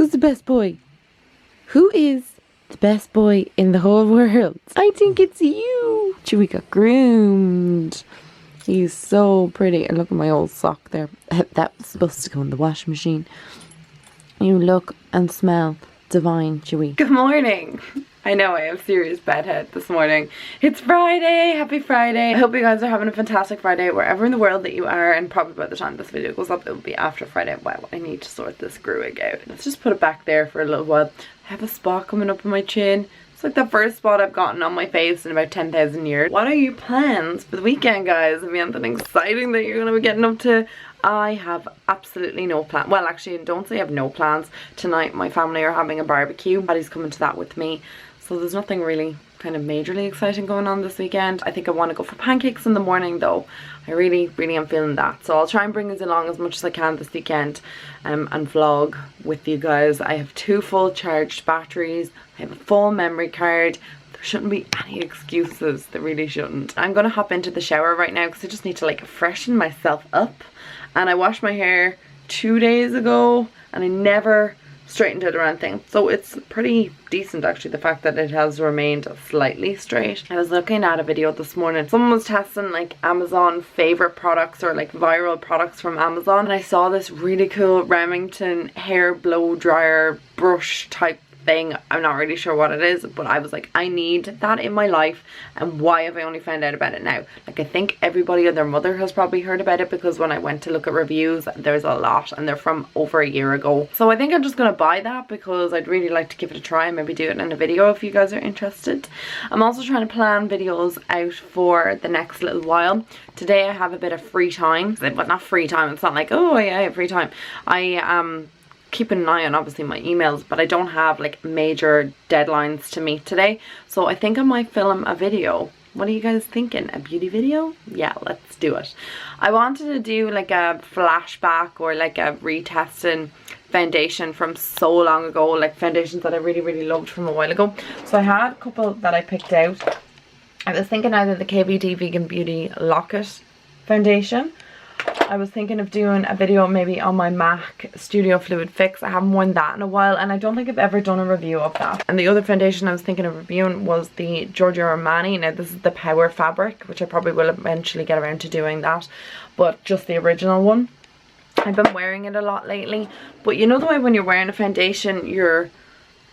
Who's the best boy? Who is the best boy in the whole world? I think it's you. Chewie got groomed. He's so pretty. And look at my old sock there. That was supposed to go in the washing machine. You look and smell divine, Chewie. Good morning. I know I have serious bedhead this morning. It's Friday. Happy Friday. I hope you guys are having a fantastic Friday wherever in the world that you are, and probably by the time this video goes up it will be after Friday. Wow, I need to sort this screwing out. Let's just put it back there for a little while. I have a spot coming up on my chin. It's like the first spot I've gotten on my face in about 10,000 years. What are your plans for the weekend, guys? Have you anything exciting that you're going to be getting up to? I have absolutely no plan. Well, actually, don't say I have no plans. Tonight my family are having a barbecue. Daddy's coming to that with me. So there's nothing really kind of majorly exciting going on this weekend. I think I want to go for pancakes in the morning though. I really am feeling that. So I'll try and bring us along as much as I can this weekend and vlog with you guys. I have 2 full charged batteries. I have a full memory card. There shouldn't be any excuses. There really shouldn't. I'm going to hop into the shower right now because I just need to like freshen myself up. And I washed my hair 2 days ago and I never straightened it or anything, so it's pretty decent actually, the fact that it has remained slightly straight. I was looking at a video this morning. Someone was testing like Amazon favorite products or like viral products from Amazon, and I saw this really cool Remington hair blow dryer brush type thing. I'm not really sure what it is, but I was like, I need that in my life, and why have I only found out about it now? Like, I think everybody and their mother has probably heard about it, because when I went to look at reviews there's a lot and they're from over a year ago. So I think I'm just gonna buy that because I'd really like to give it a try and maybe do it in a video if you guys are interested. I'm also trying to plan videos out for the next little while. Today I have a bit of free time, but not free time, it's not like, oh yeah, I have free time. I keeping an eye on obviously my emails, but I don't have like major deadlines to meet today, so I think I might film a video. What are you guys thinking? A beauty video? Yeah, let's do it. I wanted to do like a flashback or like a retesting foundation from so long ago, like foundations that I really loved from a while ago. So I had a couple that I picked out. I was thinking either the KVD Vegan Beauty Locket foundation. I was thinking of doing a video maybe on my MAC Studio Fluid Fix. I haven't worn that in a while and I don't think I've ever done a review of that. And the other foundation I was thinking of reviewing was the Giorgio Armani. Now this is the Power Fabric, which I probably will eventually get around to doing that, but just the original one. I've been wearing it a lot lately, but you know the way when you're wearing a foundation you're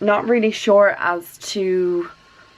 not really sure as to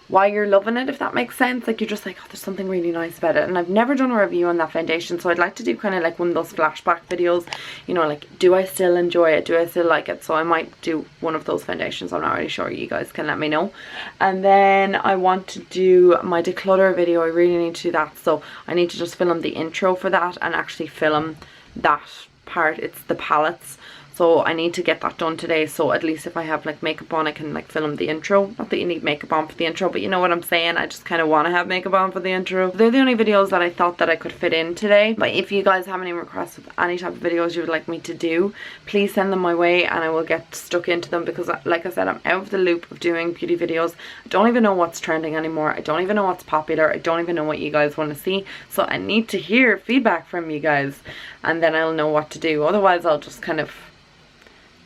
why you're loving it, if that makes sense. Like, you're just like, oh, there's something really nice about it. And I've never done a review on that foundation, so I'd like to do kind of like one of those flashback videos, you know, like, do I still enjoy it, do I still like it? So I might do one of those foundations. I'm not really sure. You guys can let me know. And then I want to do my declutter video. I really need to do that, so I need to just film the intro for that and actually film that part. It's the palettes, so I need to get that done today, so at least if I have like makeup on I can like film the intro. Not that you need makeup on for the intro, but you know what I'm saying, I just kind of want to have makeup on for the intro. They're the only videos that I thought that I could fit in today, but if you guys have any requests of any type of videos you would like me to do, please send them my way and I will get stuck into them, because like I said, I'm out of the loop of doing beauty videos. I don't even know what's trending anymore. I don't even know what's popular. I don't even know what you guys want to see, so I need to hear feedback from you guys and then I'll know what to do. Otherwise I'll just kind of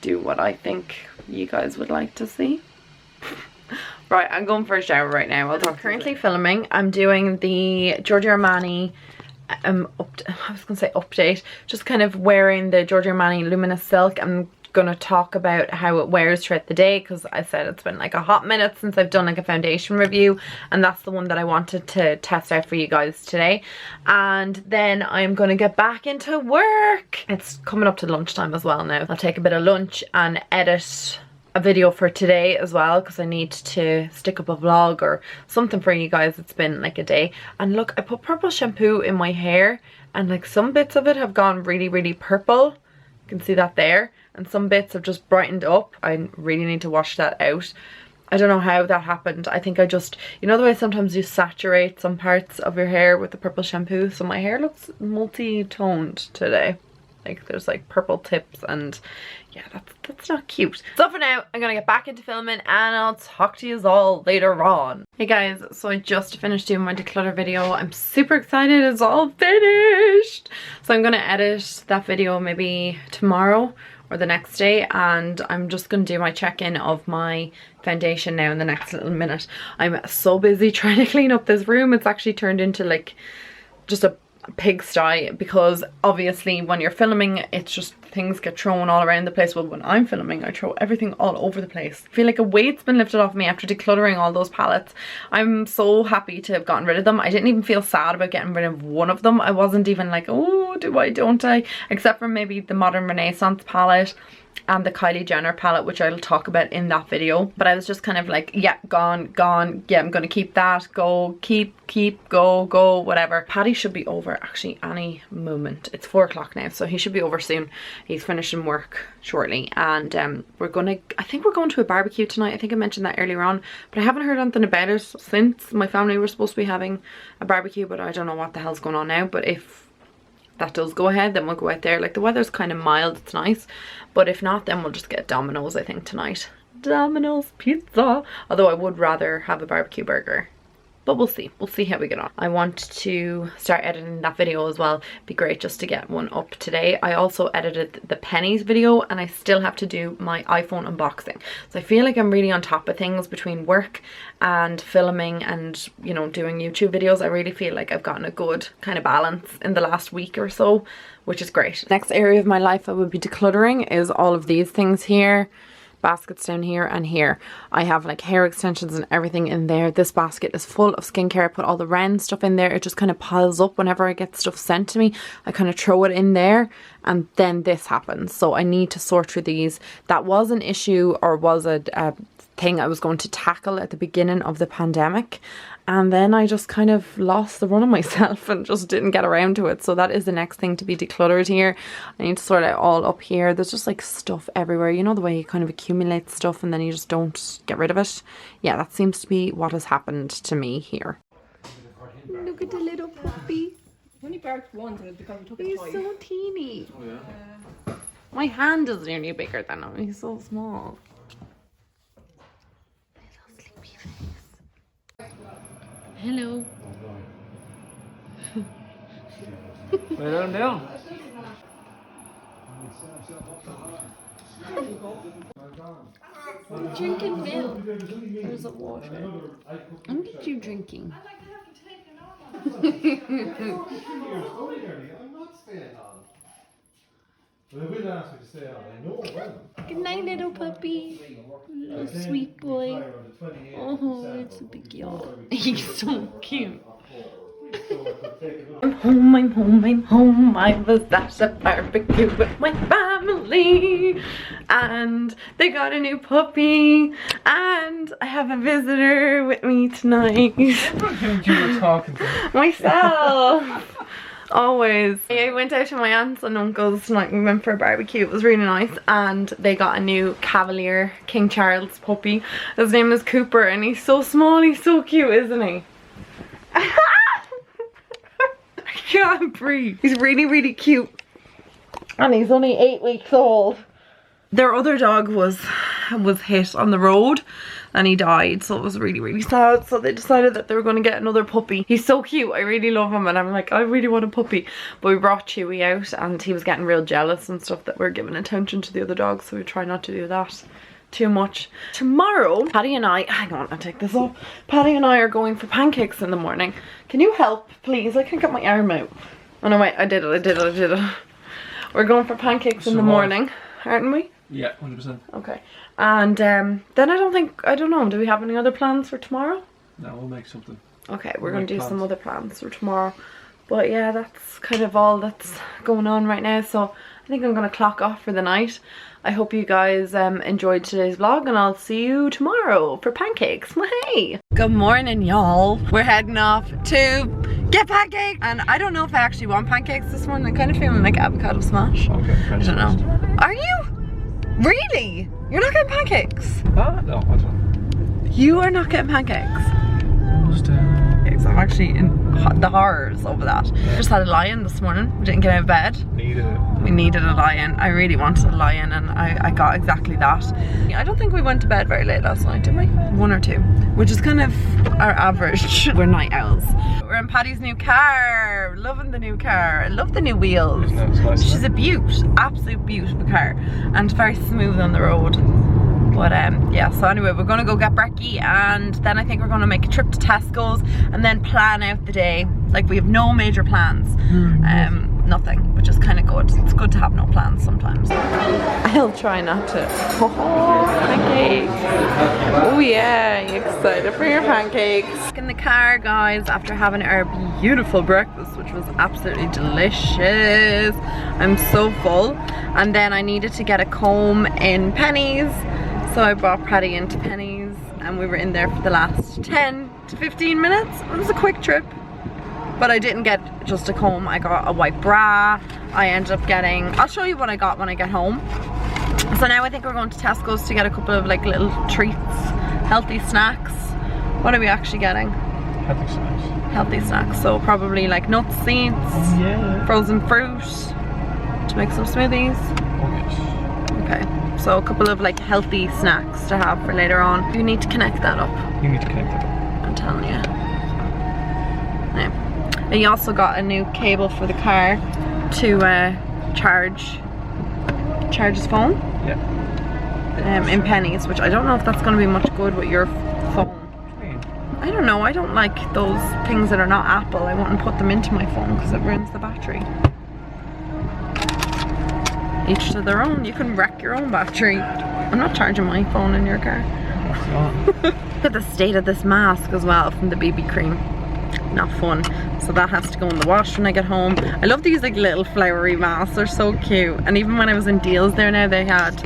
do what I think you guys would like to see. Right, I'm going for a shower right now. I'm currently filming. I'm doing the Giorgio Armani I was gonna say update, just kind of wearing the Giorgio Armani Luminous Silk. I'm gonna talk about how it wears throughout the day, because I said it's been like a hot minute since I've done like a foundation review, and that's the one that I wanted to test out for you guys today. And then I'm gonna get back into work. It's coming up to lunchtime as well now. I'll take a bit of lunch and edit a video for today as well, because I need to stick up a vlog or something for you guys. It's been like a day. And look, I put purple shampoo in my hair and like some bits of it have gone really purple. You can see that there. And some bits have just brightened up. I really need to wash that out. I don't know how that happened. I think I just, you know the way sometimes you saturate some parts of your hair with the purple shampoo? So my hair looks multi-toned today. Like there's like purple tips, and yeah, that's not cute. So for now, I'm gonna get back into filming and I'll talk to you all later on. Hey guys, so I just finished doing my declutter video. I'm super excited, it's all finished. So I'm gonna edit that video maybe tomorrow or the next day, and I'm just going to do my check-in of my foundation now in the next little minute. I'm so busy trying to clean up this room. It's actually turned into like just a pigsty, because obviously when you're filming, it's just things get thrown all around the place. Well, when I'm filming, I throw everything all over the place. I feel like a weight's been lifted off me after decluttering all those palettes. I'm so happy to have gotten rid of them. I didn't even feel sad about getting rid of one of them. I wasn't even like, oh, do I, don't I? Except for maybe the Modern Renaissance palette and the Kylie Jenner palette, which I'll talk about in that video. But I was just kind of like, yeah, gone, yeah, I'm gonna keep that, go, keep, go, whatever. Paddy should be over actually any moment. It's 4 o'clock now, so he should be over soon. He's finishing work shortly, and I think we're going to a barbecue tonight. I think I mentioned that earlier on, but I haven't heard anything about it since. My family were supposed to be having a barbecue, but I don't know what the hell's going on now. But if that does go ahead, then we'll go out there. Like, the weather's kind of mild, it's nice, but if not, then we'll just get Domino's, I think, tonight. Domino's pizza, although I would rather have a barbecue burger, but we'll see how we get on. I want to start editing that video as well. Be great just to get one up today. I also edited the pennies video, and I still have to do my iPhone unboxing, so I feel like I'm really on top of things between work and filming and, you know, doing YouTube videos. I really feel like I've gotten a good kind of balance in the last week or so, which is great. Next area of my life I would be decluttering is all of these things here. Baskets down here and here. I have like hair extensions and everything in there. This basket is full of skincare. I put all the Ren stuff in there. It just kind of piles up whenever I get stuff sent to me. I kind of throw it in there, and then this happens. So I need to sort through these. That was an issue, or was a thing I was going to tackle at the beginning of the pandemic, and then I just kind of lost the run of myself and just didn't get around to it. So that is the next thing to be decluttered here. I need to sort it all up here. There's just like stuff everywhere, you know, the way you kind of accumulate stuff and then you just don't get rid of it. Yeah, that seems to be what has happened to me here. Look at the little puppy. He only barked once, and it's because we took his toy. He's so teeny. Oh yeah. My hand is nearly bigger than him. He's so small. Hello. Let him down. I'm drinking milk. Or is it water? What are you drinking? I'm not staying on. But I will ask you to stay on. I know I will. Good night, little puppy. Little sweet boy. Oh, it's a big yawn. He's so cute. I'm home. I was at a barbecue with my family, and they got a new puppy, and I have a visitor with me tonight. You were talking to Myself. Always. I went out to my aunts and uncles tonight. We went for a barbecue. It was really nice, and they got a new Cavalier King Charles puppy. His name is Cooper, and he's so small. He's so cute, isn't he? I can't breathe. He's really, really cute, and he's only 8 weeks old. Their other dog was hit on the road and he died, so it was really, really sad. So they decided that they were going to get another puppy. He's so cute. I really love him, and I'm like, I really want a puppy. But we brought Chewy out, and he was getting real jealous and stuff that we're giving attention to the other dogs, so we try not to do that too much. Tomorrow, Paddy and I, hang on, I'll take this off. Paddy and I are going for pancakes in the morning. Can you help, please? I can't get my arm out. Oh no, wait, I did it. We're going for pancakes in the morning, aren't we? Yeah, 100%. Okay. And then I don't know, do we have any other plans for tomorrow? No, we'll make something. Okay, we're going to do some other plans for tomorrow. But yeah, that's kind of all that's going on right now. So I think I'm going to clock off for the night. I hope you guys enjoyed today's vlog, and I'll see you tomorrow for pancakes. Hey! Good morning, y'all. We're heading off to get pancakes. And I don't know if I actually want pancakes this morning. I'm kind of feeling like avocado smash. Okay, I don't know. Are you? Really? You're not getting pancakes? No, I don't. You are not getting pancakes? Because I'm actually in the horrors over that. Just had a lie-in this morning. We didn't get out of bed. We needed a lie-in. I really wanted a lie-in, and I got exactly that. I don't think we went to bed very late last night, did we? 1 or 2, which is kind of our average. We're night owls. We're We're in Paddy's new car. Loving the new car. I love the new wheels. Isn't it? It's nice, She's isn't a beaut, absolute beaut of a car, and very smooth on the road. But yeah, so anyway, we're gonna go get brekkie, and then I think we're gonna make a trip to Tesco's and then plan out the day. Like, we have no major plans. Nothing, which is kind of good. It's good to have no plans sometimes. I'll try not to. Oh, pancakes. Oh yeah, you excited for your pancakes? In the car, guys, after having our beautiful breakfast, which was absolutely delicious. I'm so full. And then I needed to get a comb in Penny's. So I brought Paddy into Penny's, and we were in there for the last 10 to 15 minutes. It was a quick trip. But I didn't get just a comb, I got a white bra. I ended up getting, I'll show you what I got when I get home. So now I think we're going to Tesco's to get a couple of like little treats, healthy snacks. What are we actually getting? Healthy snacks. Healthy snacks, so probably like nuts, seeds, frozen fruit, to make some smoothies. Oh yes. Okay, so a couple of like healthy snacks to have for later on. You need to connect that up. You need to connect it up. I'm telling you. Yeah. And he also got a new cable for the car to charge his phone. Yeah. In Penny's, which I don't know if that's going to be much good with your phone. I don't know. I don't like those things that are not Apple. I wouldn't put them into my phone because it ruins the battery. Each to their own. You can wreck your own battery. I'm not charging my phone in your car. Look at the state of this mask as well from the BB cream. Not fun. So that has to go in the wash when I get home. I love these like little flowery masks. They're so cute. And even when I was in Deals there now, they had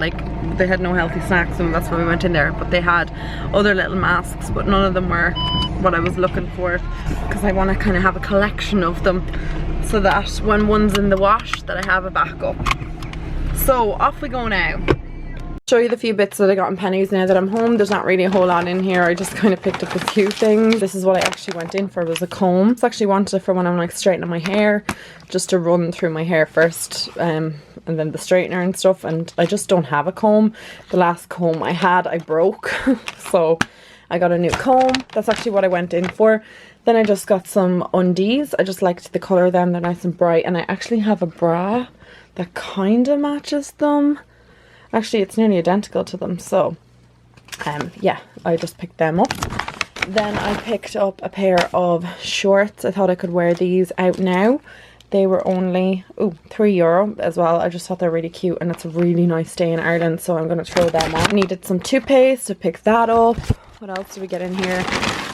no healthy snacks, and that's why we went in there. But they had other little masks, but none of them were what I was looking for, because I want to kind of have a collection of them so that when one's in the wash that I have a backup. So off we go now. Show you the few bits that I got in Penny's now that I'm home. There's not really a whole lot in here. I just kind of picked up a few things. This is what I actually went in for, was a comb. I actually wanted it for when I'm like straightening my hair, just to run through my hair first, and then the straightener and stuff. And I just don't have a comb. The last comb I had, I broke. So I got a new comb. That's actually what I went in for. Then I just got some undies. I just liked the colour of them. They're nice and bright. And I actually have a bra that kind of matches them. Actually, it's nearly identical to them, so yeah, I just picked them up. Then I picked up a pair of shorts. I thought I could wear these out now. They were only €3 as well. I just thought they're really cute, and it's a really nice day in Ireland, so I'm going to throw them on. I needed some toothpaste to pick that up. What else did we get in here?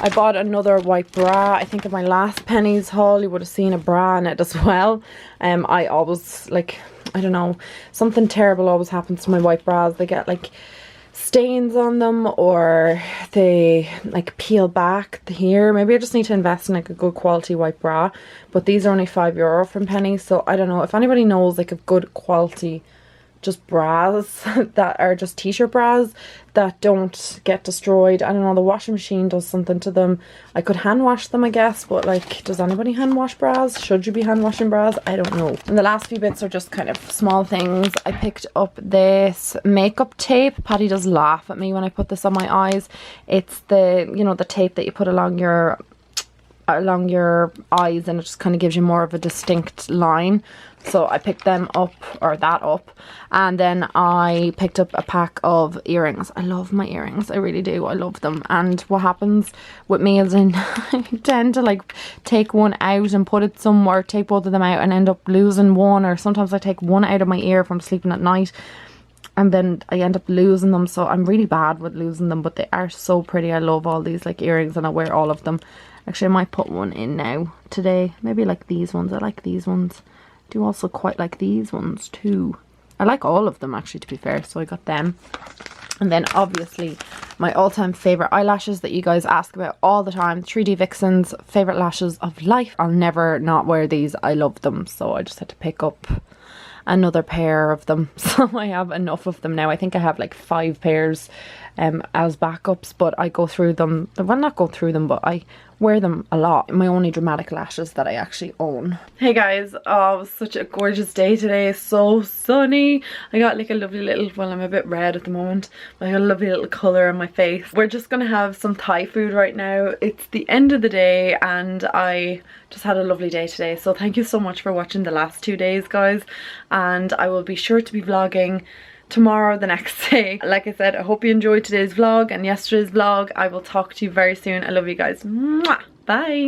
I bought another white bra. I think in my last Penny's haul you would have seen a bra in it as well. I always, like, I don't know, something terrible always happens to my white bras. They get like stains on them, or they like peel back here. Maybe I just need to invest in like a good quality white bra. But these are only €5 from Penny's, so I don't know if anybody knows like a good quality just bras that are just t-shirt bras that don't get destroyed. I don't know, the washing machine does something to them. I could hand wash them, I guess, but like, does anybody hand wash bras? Should you be hand washing bras? I don't know. And the last few bits are just kind of small things. I picked up this makeup tape. Paddy does laugh at me when I put this on my eyes. It's the, you know, the tape that you put along your eyes, and it just kind of gives you more of a distinct line. So I picked them up, or that up, and then I picked up a pack of earrings. I love my earrings, I really do, I love them. And what happens with me is I tend to like take one out and put it somewhere, take both of them out and end up losing one, or sometimes I take one out of my ear if I'm sleeping at night and then I end up losing them. So I'm really bad with losing them, but they are so pretty. I love all these like earrings, and I wear all of them. Actually, I might put one in now today. Maybe like these ones. I like these ones. I do also quite like these ones too. I like all of them actually, to be fair. So I got them. And then obviously my all-time favourite eyelashes that you guys ask about all the time. 3D Vixens, favourite lashes of life. I'll never not wear these. I love them. So I just had to pick up another pair of them. So I have enough of them now. I think I have like 5 pairs as backups, but I go through them. Well, not go through them, but I wear them a lot. My only dramatic lashes that I actually own. Hey guys, oh, it was such a gorgeous day today. So sunny. I got like a lovely little, well, I'm a bit red at the moment, but I got a lovely little colour on my face. We're just gonna have some Thai food right now. It's the end of the day and I just had a lovely day today. So thank you so much for watching the last 2 days, guys. And I will be sure to be vlogging tomorrow, the next day. Like I said, I hope you enjoyed today's vlog and yesterday's vlog. I will talk to you very soon. I love you guys. Mwah! Bye.